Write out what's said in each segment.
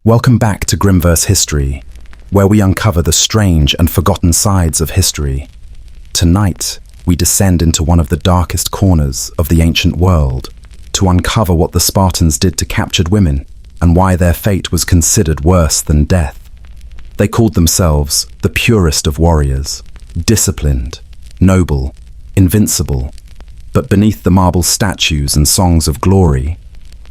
Welcome back to Grimverse History, where we uncover the strange and forgotten sides of history. Tonight, we descend into one of the darkest corners of the ancient world to uncover what the Spartans did to captured women and why their fate was considered worse than death. They called themselves the purest of warriors, disciplined, noble, invincible. But beneath the marble statues and songs of glory,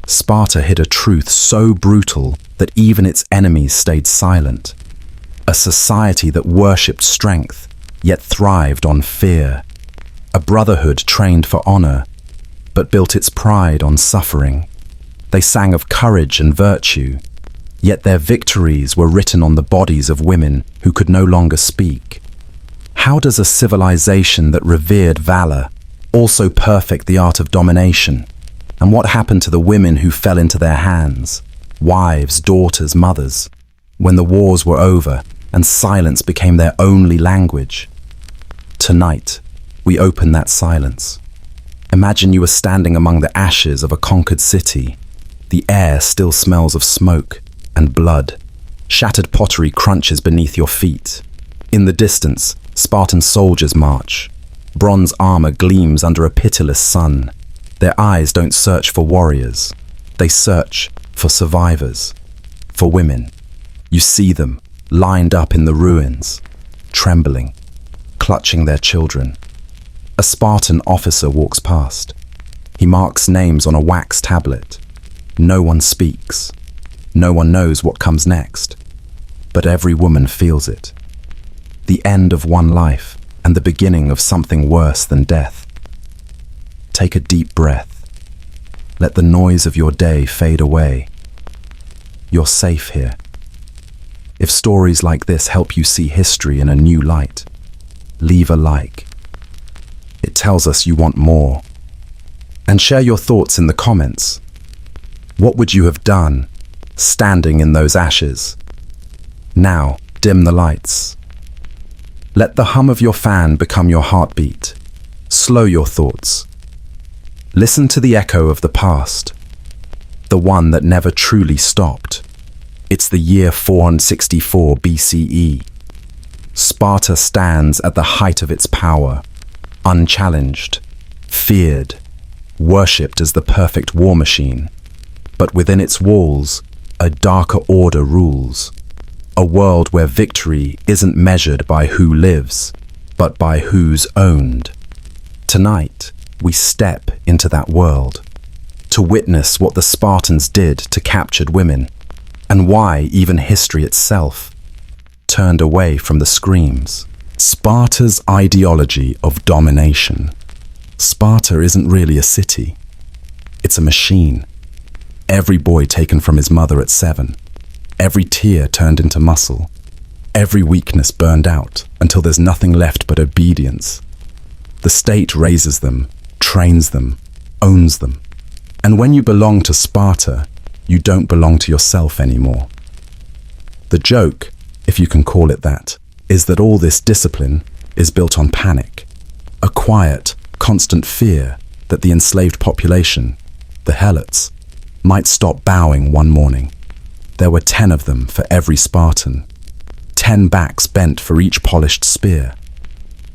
Sparta hid a truth so brutal that even its enemies stayed silent. A society that worshipped strength, yet thrived on fear. A brotherhood trained for honor, but built its pride on suffering. They sang of courage and virtue, yet their victories were written on the bodies of women who could no longer speak. How does a civilization that revered valor also perfect the art of domination? And what happened to the women who fell into their hands? Wives, daughters, mothers, when the wars were over and silence became their only language. Tonight, we open that silence. Imagine you are standing among the ashes of a conquered city. The air still smells of smoke and blood. Shattered pottery crunches beneath your feet. In the distance, Spartan soldiers march. Bronze armor gleams under a pitiless sun. Their eyes don't search for warriors. They search for survivors, for women. You see them lined up in the ruins, trembling, clutching their children. A Spartan officer walks past. He marks names on a wax tablet. No one speaks. No one knows what comes next. But every woman feels it. The end of one life and the beginning of something worse than death. Take a deep breath. Let the noise of your day fade away. You're safe here. If stories like this help you see history in a new light, leave a like. It tells us you want more. And share your thoughts in the comments. What would you have done standing in those ashes? Now, dim the lights. Let the hum of your fan become your heartbeat. Slow your thoughts. Listen to the echo of the past, the one that never truly stopped. It's the year 464 BCE. Sparta stands at the height of its power, unchallenged, feared, worshipped as the perfect war machine. But within its walls, a darker order rules. A world where victory isn't measured by who lives, but by who's owned. Tonight, we step into that world to witness what the Spartans did to captured women and why even history itself turned away from the screams. Sparta's ideology of domination. Sparta isn't really a city. It's a machine. Every boy taken from his mother at 7. Every tear turned into muscle. Every weakness burned out until there's nothing left but obedience. The state raises them, trains them, owns them. And when you belong to Sparta, you don't belong to yourself anymore. The joke, if you can call it that, is that all this discipline is built on panic. A quiet, constant fear that the enslaved population, the helots, might stop bowing one morning. There were 10 of them for every Spartan. 10 backs bent for each polished spear.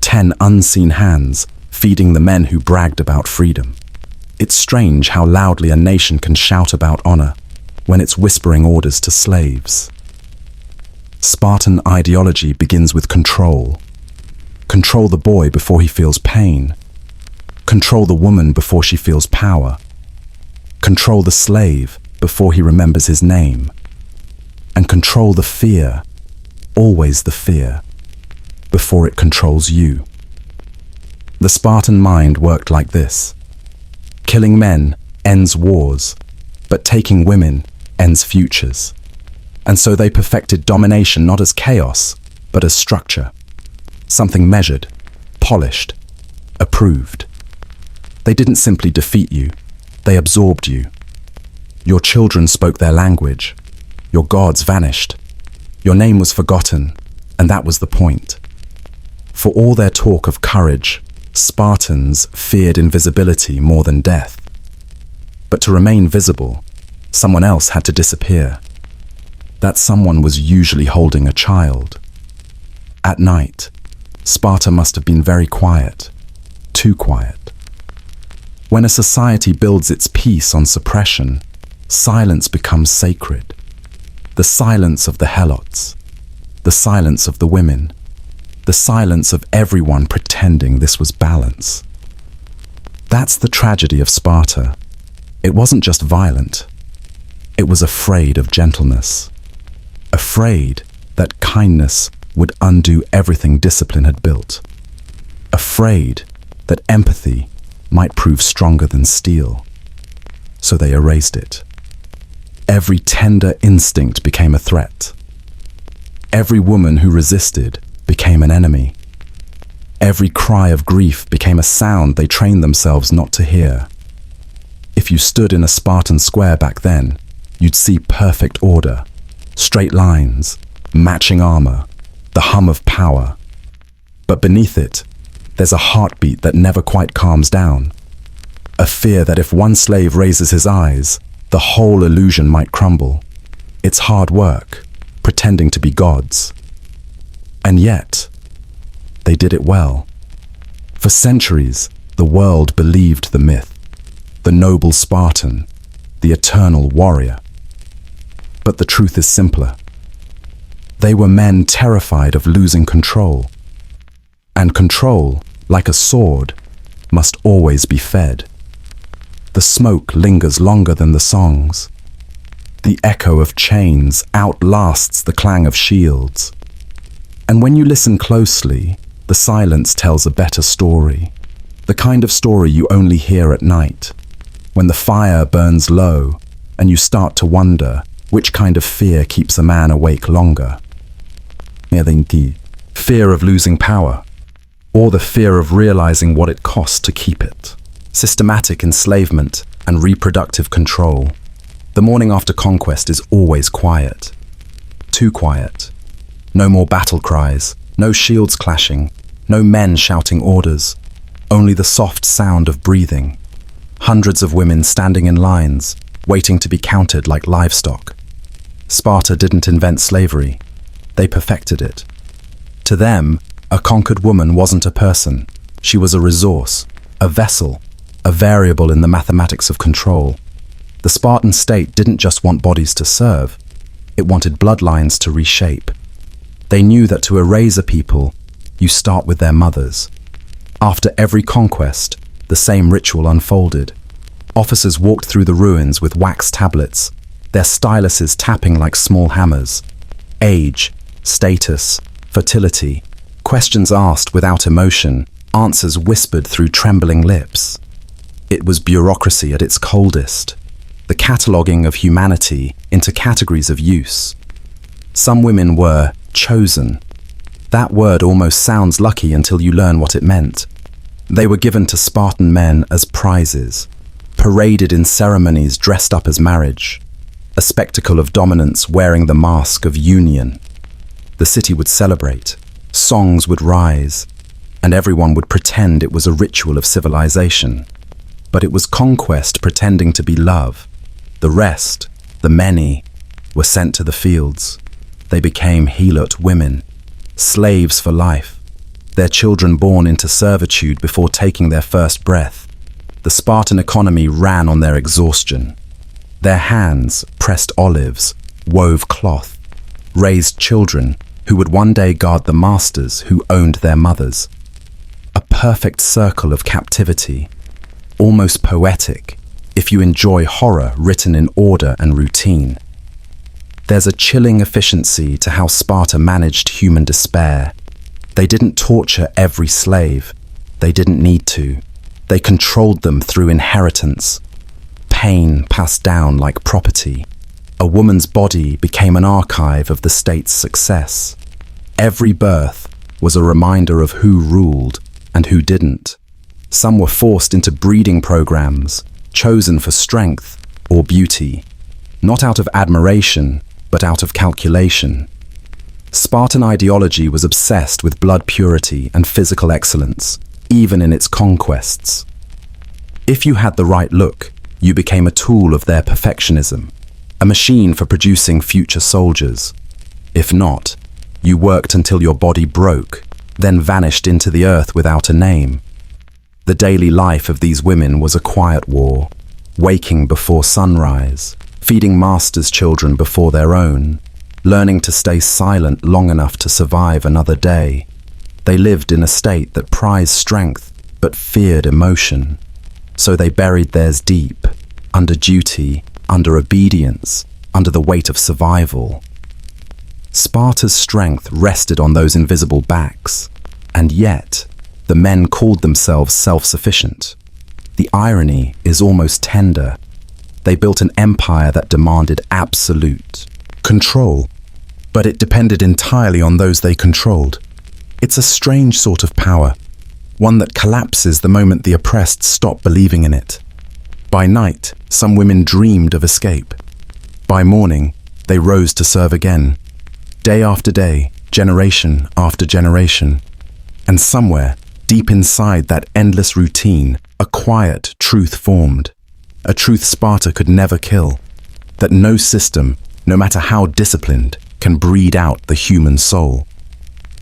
10 unseen hands feeding the men who bragged about freedom. It's strange how loudly a nation can shout about honor when it's whispering orders to slaves. Spartan ideology begins with control. Control the boy before he feels pain. Control the woman before she feels power. Control the slave before he remembers his name. And control the fear, always the fear, before it controls you. The Spartan mind worked like this. Killing men ends wars, but taking women ends futures. And so they perfected domination not as chaos, but as structure. Something measured, polished, approved. They didn't simply defeat you, they absorbed you. Your children spoke their language. Your gods vanished. Your name was forgotten, and that was the point. For all their talk of courage, Spartans feared invisibility more than death. But to remain visible, someone else had to disappear. that someone was usually holding a child. At night, Sparta must have been very quiet, too quiet. When a society builds its peace on suppression, silence becomes sacred. The silence of the helots, the silence of the women, the silence of everyone pretending this was balance. That's the tragedy of Sparta. It wasn't just violent. It was afraid of gentleness. Afraid that kindness would undo everything discipline had built. Afraid that empathy might prove stronger than steel. So they erased it. Every tender instinct became a threat. Every woman who resisted became an enemy. Every cry of grief became a sound they trained themselves not to hear. If you stood in a Spartan square back then, you'd see perfect order, straight lines, matching armor, the hum of power. But beneath it, there's a heartbeat that never quite calms down. A fear that if one slave raises his eyes, the whole illusion might crumble. It's hard work, pretending to be gods. And yet, they did it well. For centuries, the world believed the myth, the noble Spartan, the eternal warrior. But the truth is simpler. They were men terrified of losing control. And control, like a sword, must always be fed. The smoke lingers longer than the songs. The echo of chains outlasts the clang of shields. And when you listen closely, the silence tells a better story. The kind of story you only hear at night, when the fire burns low and you start to wonder which kind of fear keeps a man awake longer. Fear of losing power, or the fear of realizing what it costs to keep it. Systematic enslavement and reproductive control. The morning after conquest is always quiet. Too quiet. No more battle cries, no shields clashing, no men shouting orders, only the soft sound of breathing. Hundreds of women standing in lines, waiting to be counted like livestock. Sparta didn't invent slavery. They perfected it. To them, a conquered woman wasn't a person. She was a resource, a vessel, a variable in the mathematics of control. The Spartan state didn't just want bodies to serve. It wanted bloodlines to reshape. They knew that to erase a people, you start with their mothers. After every conquest, the same ritual unfolded. Officers walked through the ruins with wax tablets, their styluses tapping like small hammers. Age, status, fertility, questions asked without emotion, answers whispered through trembling lips. It was bureaucracy at its coldest, the cataloguing of humanity into categories of use. Some women were chosen. That word almost sounds lucky until you learn what it meant. They were given to Spartan men as prizes, paraded in ceremonies dressed up as marriage, a spectacle of dominance wearing the mask of union. The city would celebrate, songs would rise, and everyone would pretend it was a ritual of civilization. But it was conquest pretending to be love. The rest, the many, were sent to the fields. They became helot women, slaves for life, their children born into servitude before taking their first breath. The Spartan economy ran on their exhaustion. Their hands pressed olives, wove cloth, raised children who would one day guard the masters who owned their mothers. A perfect circle of captivity, almost poetic if you enjoy horror written in order and routine. There's a chilling efficiency to how Sparta managed human despair. They didn't torture every slave. They didn't need to. They controlled them through inheritance. Pain passed down like property. A woman's body became an archive of the state's success. Every birth was a reminder of who ruled and who didn't. Some were forced into breeding programs, chosen for strength or beauty, not out of admiration, but out of calculation. Spartan ideology was obsessed with blood purity and physical excellence, even in its conquests. If you had the right look, you became a tool of their perfectionism. a machine for producing future soldiers. If not, you worked until your body broke, then vanished into the earth without a name. The daily life of these women was a quiet war, waking before sunrise, feeding masters' children before their own, learning to stay silent long enough to survive another day. They lived in a state that prized strength but feared emotion, so they buried theirs deep, under duty, under obedience, under the weight of survival. Sparta's strength rested on those invisible backs, and yet the men called themselves self-sufficient. The irony is almost tender. They built an empire that demanded absolute control, but it depended entirely on those they controlled. It's a strange sort of power, one that collapses the moment the oppressed stop believing in it. By night, some women dreamed of escape. By morning, they rose to serve again, day after day, generation after generation. And somewhere, deep inside that endless routine, a quiet truth formed. A truth Sparta could never kill. That no system, no matter how disciplined, can breed out the human soul.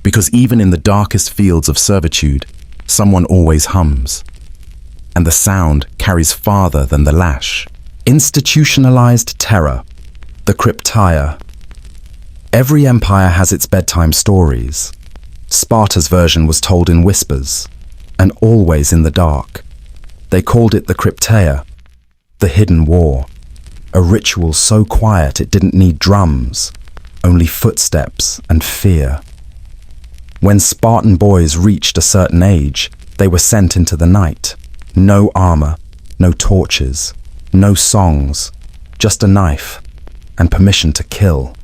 Because even in the darkest fields of servitude, someone always hums. And the sound carries farther than the lash. Institutionalized terror, the Krypteia. Every empire has its bedtime stories. Sparta's version was told in whispers, and always in the dark. They called it the Krypteia, the hidden war. A ritual so quiet it didn't need drums, only footsteps and fear. When Spartan boys reached a certain age, they were sent into the night. No armor, no torches, no songs, just a knife and permission to kill.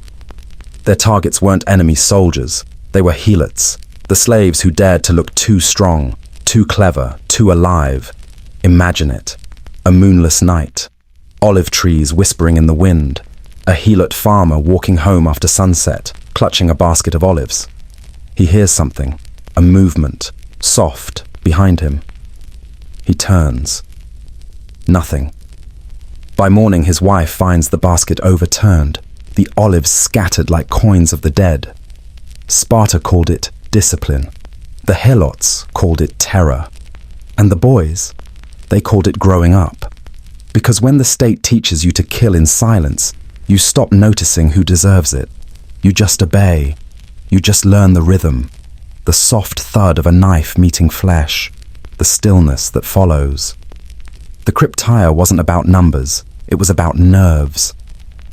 Their targets weren't enemy soldiers, they were helots, the slaves who dared to look too strong, too clever, too alive. Imagine it, a moonless night, olive trees whispering in the wind, a helot farmer walking home after sunset, clutching a basket of olives. He hears something, a movement, soft, behind him. He turns. Nothing. By morning, his wife finds the basket overturned, the olives scattered like coins of the dead. Sparta called it discipline. The helots called it terror. And the boys, they called it growing up. Because when the state teaches you to kill in silence, you stop noticing who deserves it. You just obey. You just learn the rhythm, the soft thud of a knife meeting flesh, the stillness that follows. The Krypteia wasn't about numbers, it was about nerves.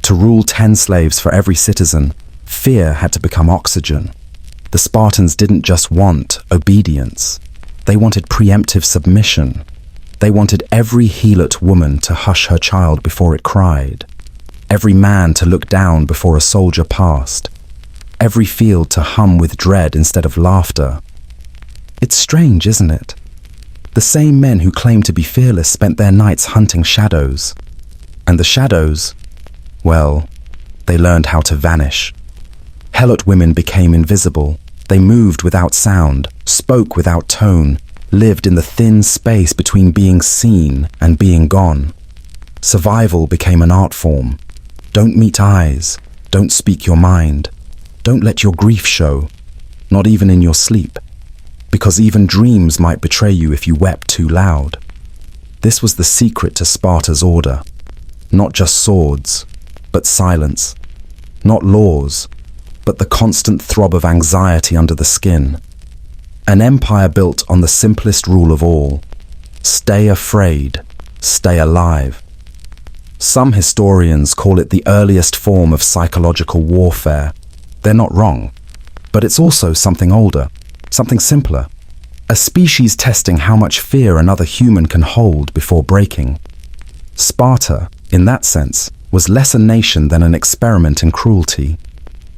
To rule 10 slaves for every citizen, fear had to become oxygen. The Spartans didn't just want obedience, they wanted preemptive submission. They wanted every helot woman to hush her child before it cried, every man to look down before a soldier passed, every field to hum with dread instead of laughter. It's strange, isn't it? The same men who claimed to be fearless spent their nights hunting shadows. And the shadows, well, they learned how to vanish. Helot women became invisible. They moved without sound, spoke without tone, lived in the thin space between being seen and being gone. Survival became an art form. Don't meet eyes. Don't speak your mind. Don't let your grief show, not even in your sleep, because even dreams might betray you if you wept too loud. This was the secret to Sparta's order. Not just swords, but silence. Not laws, but the constant throb of anxiety under the skin. An empire built on the simplest rule of all: stay afraid, stay alive. Some historians call it the earliest form of psychological warfare. They're not wrong, but it's also something older, something simpler. A species testing how much fear another human can hold before breaking. Sparta, in that sense, was less a nation than an experiment in cruelty.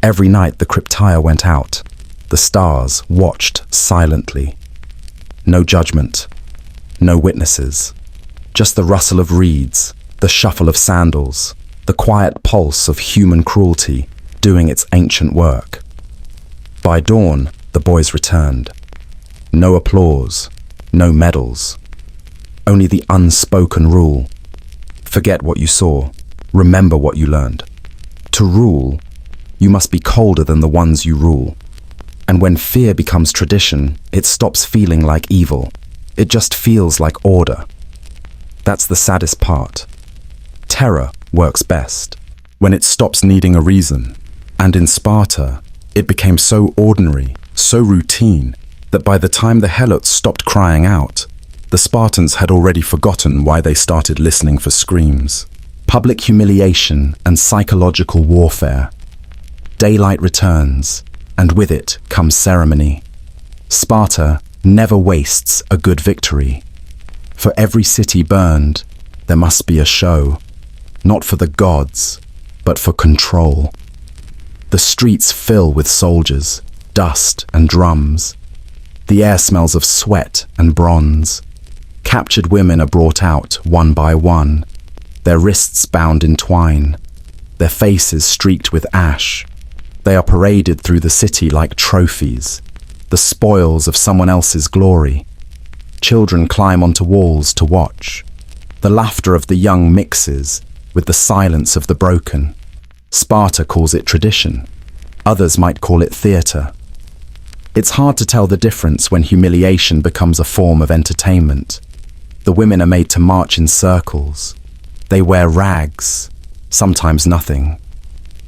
Every night the Krypteia went out. The stars watched silently. No judgment, no witnesses, just the rustle of reeds, the shuffle of sandals, the quiet pulse of human cruelty doing its ancient work. By dawn, the boys returned. No applause, no medals, only the unspoken rule: forget what you saw, remember what you learned. To rule, you must be colder than the ones you rule. And when fear becomes tradition, it stops feeling like evil. It just feels like order. That's the saddest part. Terror works best when it stops needing a reason. And in Sparta, it became so ordinary, so routine, that by the time the helots stopped crying out, the Spartans had already forgotten why they started listening for screams. Public humiliation and psychological warfare. Daylight returns, and with it comes ceremony. Sparta never wastes a good victory. For every city burned, there must be a show, not for the gods, but for control. The streets fill with soldiers, dust and drums. The air smells of sweat and bronze. Captured women are brought out one by one, their wrists bound in twine, their faces streaked with ash. They are paraded through the city like trophies, the spoils of someone else's glory. Children climb onto walls to watch. The laughter of the young mixes with the silence of the broken. Sparta calls it tradition. Others might call it theatre. It's hard to tell the difference when humiliation becomes a form of entertainment. The women are made to march in circles. They wear rags, sometimes nothing.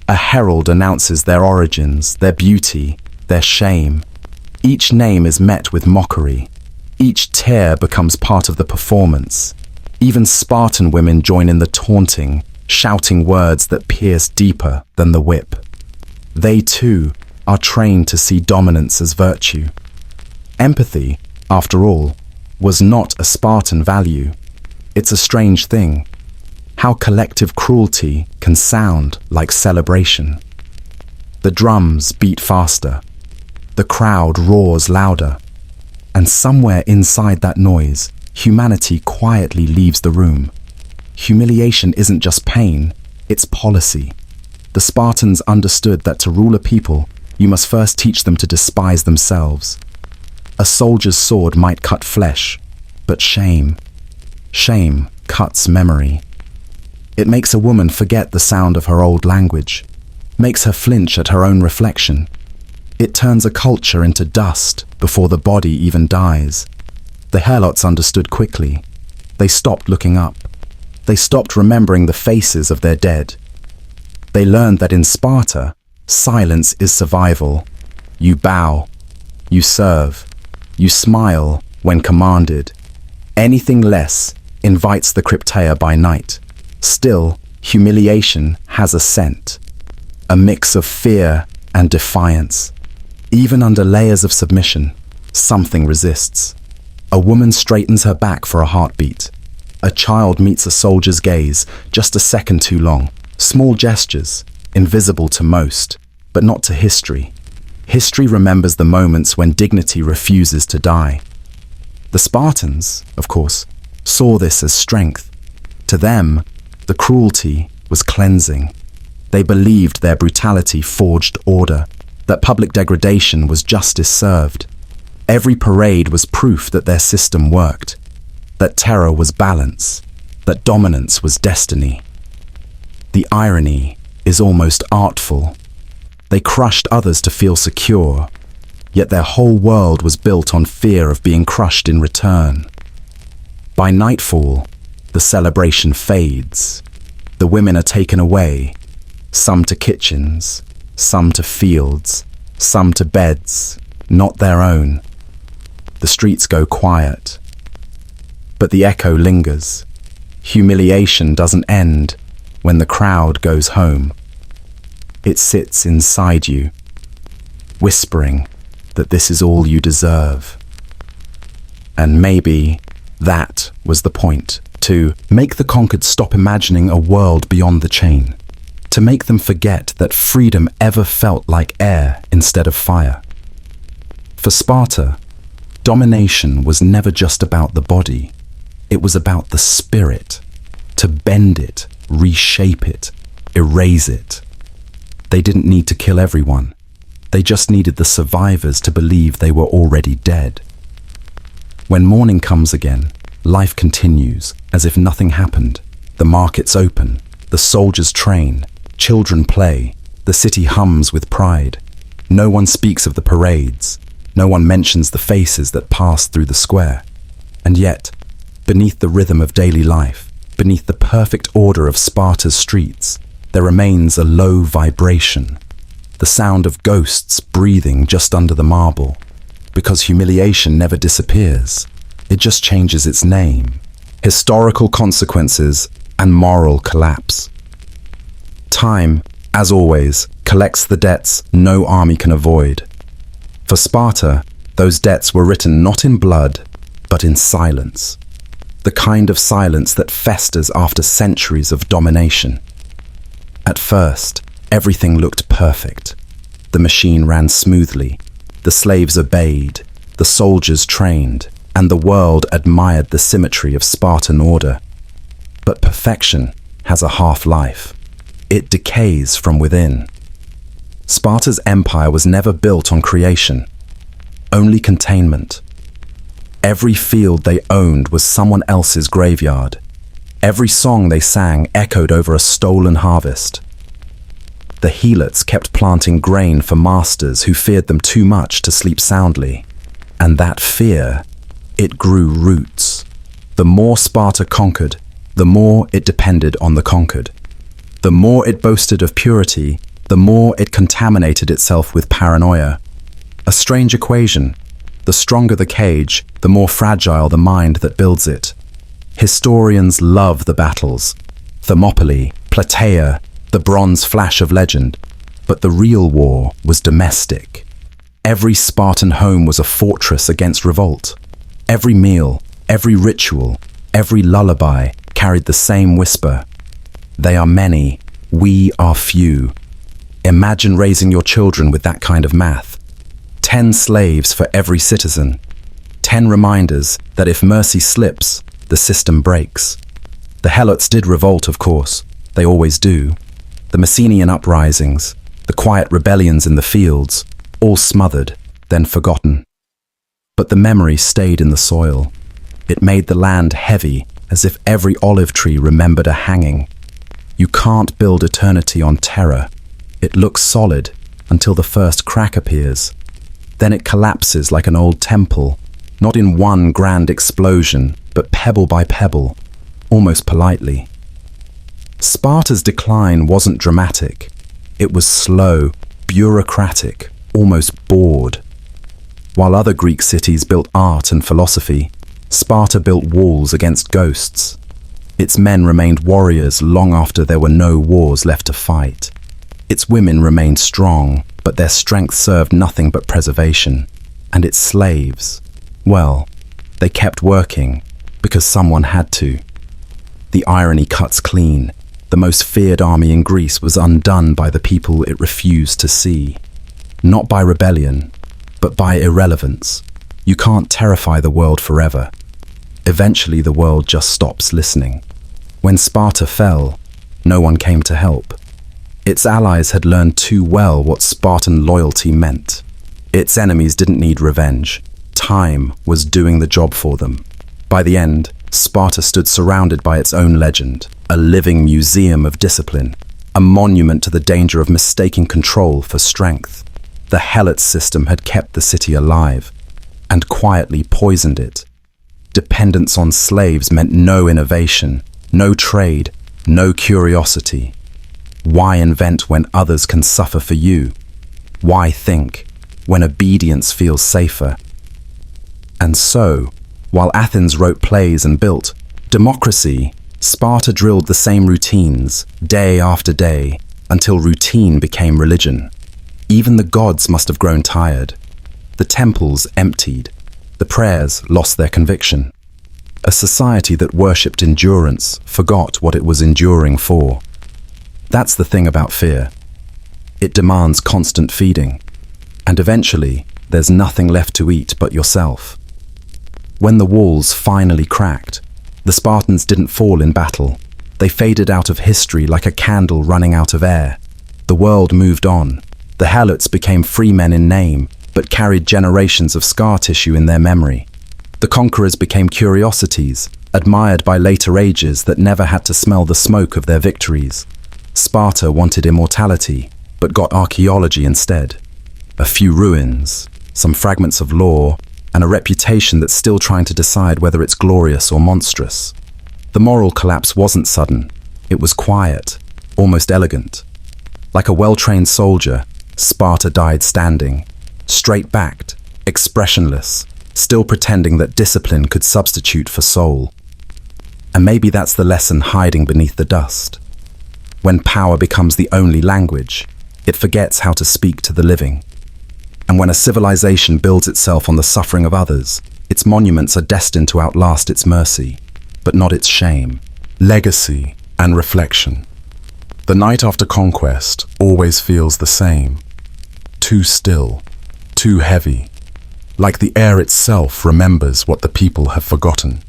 A herald announces their origins, their beauty, their shame. Each name is met with mockery. Each tear becomes part of the performance. Even Spartan women join in the taunting, shouting words that pierce deeper than the whip. They too are trained to see dominance as virtue. Empathy, after all, was not a Spartan value. It's a strange thing, how collective cruelty can sound like celebration. The drums beat faster, the crowd roars louder, and somewhere inside that noise, humanity quietly leaves the room. Humiliation isn't just pain, it's policy. The Spartans understood that to rule a people, you must first teach them to despise themselves. A soldier's sword might cut flesh, but shame cuts memory. It makes a woman forget the sound of her old language, makes her flinch at her own reflection. It turns a culture into dust before the body even dies. The helots understood quickly. They stopped looking up. They stopped remembering the faces of their dead. They learned that in Sparta, silence is survival. You bow, you serve, you smile when commanded. Anything less invites the Krypteia by night. Still, humiliation has a scent, a mix of fear and defiance. Even under layers of submission, something resists. A woman straightens her back for a heartbeat. A child meets a soldier's gaze just a second too long. Small gestures, invisible to most, but not to history. History remembers the moments when dignity refuses to die. The Spartans, of course, saw this as strength. To them, the cruelty was cleansing. They believed their brutality forged order, that public degradation was justice served. Every parade was proof that their system worked, that terror was balance, that dominance was destiny. The irony is almost artful. They crushed others to feel secure, yet their whole world was built on fear of being crushed in return. By nightfall, the celebration fades. The women are taken away, some to kitchens, some to fields, some to beds, not their own. The streets go quiet, but the echo lingers. Humiliation doesn't end when the crowd goes home. It sits inside you, whispering that this is all you deserve. And maybe that was the point, to make the conquered stop imagining a world beyond the chain, to make them forget that freedom ever felt like air instead of fire. For Sparta, domination was never just about the body, it was about the spirit, to bend it, reshape it, erase it. They didn't need to kill everyone. They just needed the survivors to believe they were already dead. When morning comes again, life continues as if nothing happened. The markets open, The soldiers train, children play, the city hums with pride. No one speaks of the parades, no one mentions the faces that pass through the square. And yet, beneath the rhythm of daily life, beneath the perfect order of Sparta's streets, there remains a low vibration, the sound of ghosts breathing just under the marble. Because humiliation never disappears, it just changes its name. Historical consequences and moral collapse. Time, as always, collects the debts no army can avoid. For Sparta, those debts were written not in blood, but in silence. The kind of silence that festers after centuries of domination. At first, everything looked perfect. The machine ran smoothly, the slaves obeyed, the soldiers trained, and the world admired the symmetry of Spartan order. But perfection has a half-life. It decays from within. Sparta's empire was never built on creation, only containment. Every field they owned was someone else's graveyard. Every song they sang echoed over a stolen harvest. The helots kept planting grain for masters who feared them too much to sleep soundly. And that fear, it grew roots. The more Sparta conquered, the more it depended on the conquered. The more it boasted of purity, the more it contaminated itself with paranoia. A strange equation. The stronger the cage, the more fragile the mind that builds it. Historians love the battles. Thermopylae, Plataea, the bronze flash of legend. But the real war was domestic. Every Spartan home was a fortress against revolt. Every meal, every ritual, every lullaby carried the same whisper. They are many, we are few. Imagine raising your children with that kind of math. 10 slaves for every citizen. 10 reminders that if mercy slips, the system breaks. The helots did revolt, of course. They always do. The Messenian uprisings, the quiet rebellions in the fields, all smothered, then forgotten. But the memory stayed in the soil. It made the land heavy, as if every olive tree remembered a hanging. You can't build eternity on terror. It looks solid until the first crack appears. Then it collapses like an old temple, not in one grand explosion, but pebble by pebble, almost politely. Sparta's decline wasn't dramatic. It was slow, bureaucratic, almost bored. While other Greek cities built art and philosophy, Sparta built walls against ghosts. Its men remained warriors long after there were no wars left to fight. Its women remained strong, but their strength served nothing but preservation. And its slaves, well, they kept working because someone had to. The irony cuts clean. The most feared army in Greece was undone by the people it refused to see. Not by rebellion, but by irrelevance. You can't terrify the world forever. Eventually the world just stops listening. When Sparta fell, no one came to help. Its allies had learned too well what Spartan loyalty meant. Its enemies didn't need revenge. Time was doing the job for them. By the end, Sparta stood surrounded by its own legend, a living museum of discipline, a monument to the danger of mistaking control for strength. The helot system had kept the city alive, and quietly poisoned it. Dependence on slaves meant no innovation, no trade, no curiosity. Why invent when others can suffer for you? Why think when obedience feels safer? And so, while Athens wrote plays and built democracy, Sparta drilled the same routines, day after day, until routine became religion. Even the gods must have grown tired. The temples emptied. The prayers lost their conviction. A society that worshipped endurance forgot what it was enduring for. That's the thing about fear. It demands constant feeding, and eventually there's nothing left to eat but yourself. When the walls finally cracked, the Spartans didn't fall in battle. They faded out of history like a candle running out of air. The world moved on. The helots became free men in name, but carried generations of scar tissue in their memory. The conquerors became curiosities, admired by later ages that never had to smell the smoke of their victories. Sparta wanted immortality, but got archaeology instead. A few ruins, some fragments of lore, and a reputation that's still trying to decide whether it's glorious or monstrous. The moral collapse wasn't sudden. It was quiet, almost elegant. Like a well-trained soldier, Sparta died standing, straight-backed, expressionless, still pretending that discipline could substitute for soul. And maybe that's the lesson hiding beneath the dust. When power becomes the only language, it forgets how to speak to the living. And when a civilization builds itself on the suffering of others, its monuments are destined to outlast its mercy, but not its shame. Legacy and reflection. The night after conquest always feels the same. Too still, too heavy. Like the air itself remembers what the people have forgotten.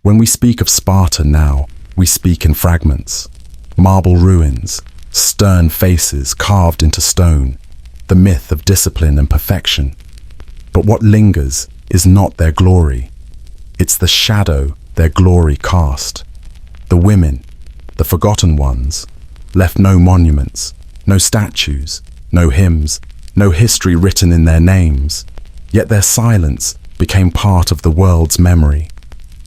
When we speak of Sparta now, we speak in fragments. Marble ruins, stern faces carved into stone, the myth of discipline and perfection. But what lingers is not their glory. It's the shadow their glory cast. The women, the forgotten ones, left no monuments, no statues, no hymns, no history written in their names. Yet their silence became part of the world's memory.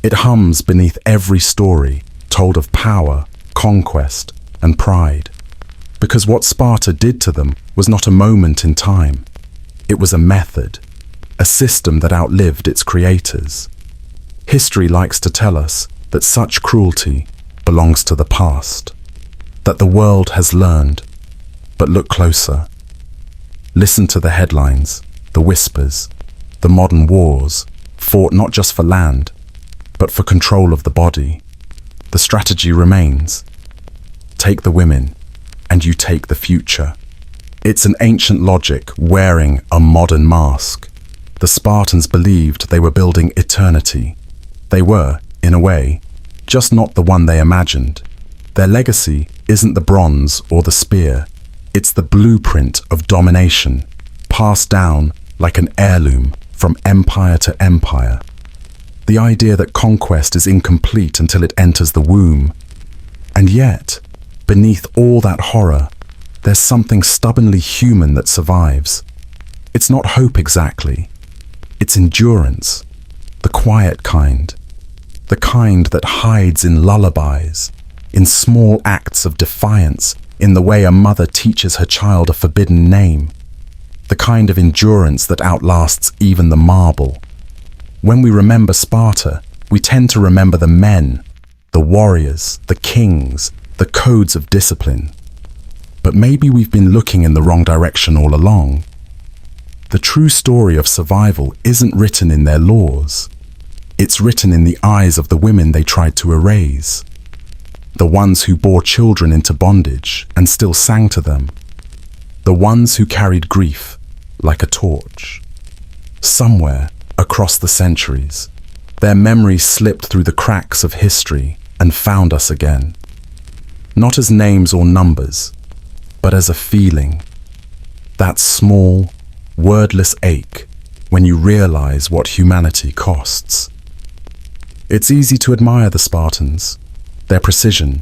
It hums beneath every story told of power, conquest, and pride. Because what Sparta did to them was not a moment in time. It was a method, a system that outlived its creators. History likes to tell us that such cruelty belongs to the past, that the world has learned. But look closer. Listen to the headlines, the whispers. The modern wars fought not just for land, but for control of the body. The strategy remains. Take the women, and you take the future. It's an ancient logic wearing a modern mask. The Spartans believed they were building eternity. They were, in a way, just not the one they imagined. Their legacy isn't the bronze or the spear. It's the blueprint of domination, passed down like an heirloom from empire to empire. The idea that conquest is incomplete until it enters the womb. And yet, beneath all that horror, there's something stubbornly human that survives. It's not hope exactly. It's endurance, the quiet kind. The kind that hides in lullabies, in small acts of defiance, in the way a mother teaches her child a forbidden name. The kind of endurance that outlasts even the marble. When we remember Sparta, we tend to remember the men, the warriors, the kings, the codes of discipline. But maybe we've been looking in the wrong direction all along. The true story of survival isn't written in their laws. It's written in the eyes of the women they tried to erase. The ones who bore children into bondage and still sang to them. The ones who carried grief like a torch. Somewhere across the centuries, their memories slipped through the cracks of history and found us again. Not as names or numbers, but as a feeling. That small, wordless ache when you realize what humanity costs. It's easy to admire the Spartans, their precision,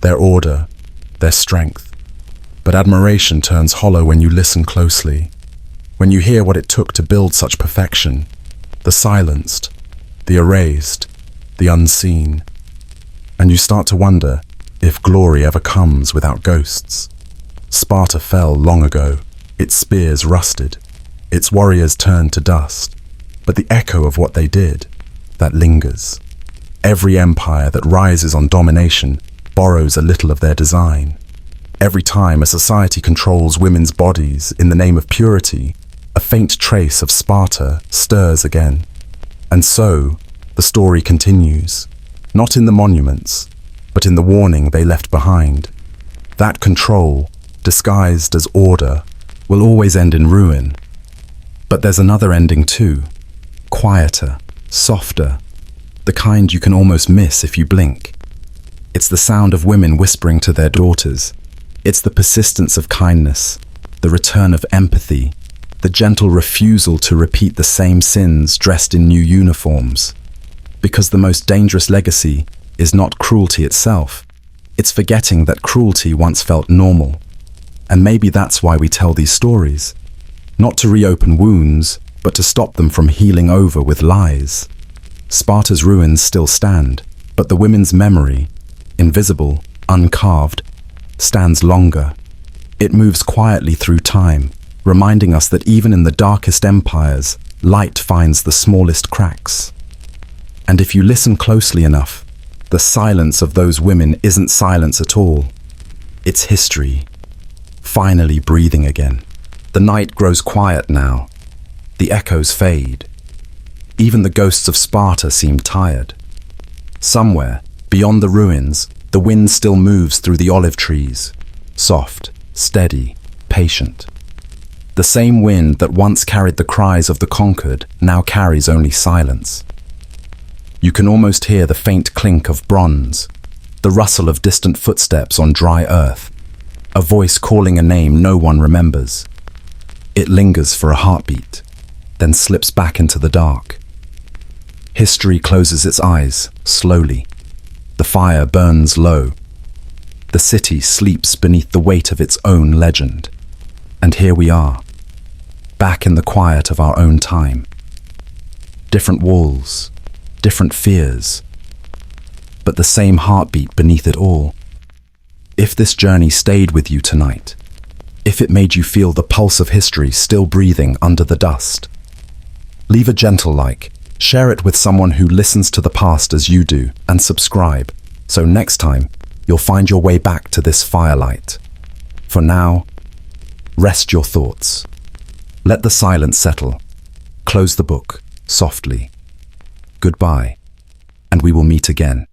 their order, their strength. But admiration turns hollow when you listen closely, when you hear what it took to build such perfection, the silenced, the erased, the unseen. And you start to wonder if glory ever comes without ghosts. Sparta fell long ago, its spears rusted, its warriors turned to dust, but the echo of what they did, that lingers. Every empire that rises on domination borrows a little of their design. Every time a society controls women's bodies in the name of purity, a faint trace of Sparta stirs again. And so, the story continues, not in the monuments, but in the warning they left behind. That control, disguised as order, will always end in ruin. But there's another ending too, quieter, softer, the kind you can almost miss if you blink. It's the sound of women whispering to their daughters. It's the persistence of kindness, the return of empathy, the gentle refusal to repeat the same sins dressed in new uniforms. Because the most dangerous legacy is not cruelty itself. It's forgetting that cruelty once felt normal. And maybe that's why we tell these stories. Not to reopen wounds, but to stop them from healing over with lies. Sparta's ruins still stand, but the women's memory, invisible, uncarved, stands longer. It moves quietly through time, reminding us that even in the darkest empires, light finds the smallest cracks. And if you listen closely enough, the silence of those women isn't silence at all. It's history, finally breathing again. The night grows quiet now. The echoes fade. Even the ghosts of Sparta seem tired. Somewhere, beyond the ruins, the wind still moves through the olive trees, soft, steady, patient. The same wind that once carried the cries of the conquered now carries only silence. You can almost hear the faint clink of bronze, the rustle of distant footsteps on dry earth, a voice calling a name no one remembers. It lingers for a heartbeat, then slips back into the dark. History closes its eyes, slowly. The fire burns low. The city sleeps beneath the weight of its own legend. And here we are, back in the quiet of our own time. Different walls, different fears, but the same heartbeat beneath it all. If this journey stayed with you tonight, if it made you feel the pulse of history still breathing under the dust, leave a gentle like, share it with someone who listens to the past as you do, and subscribe, so next time you'll find your way back to this firelight. For now, rest your thoughts. Let the silence settle. Close the book, softly. Goodbye, and we will meet again.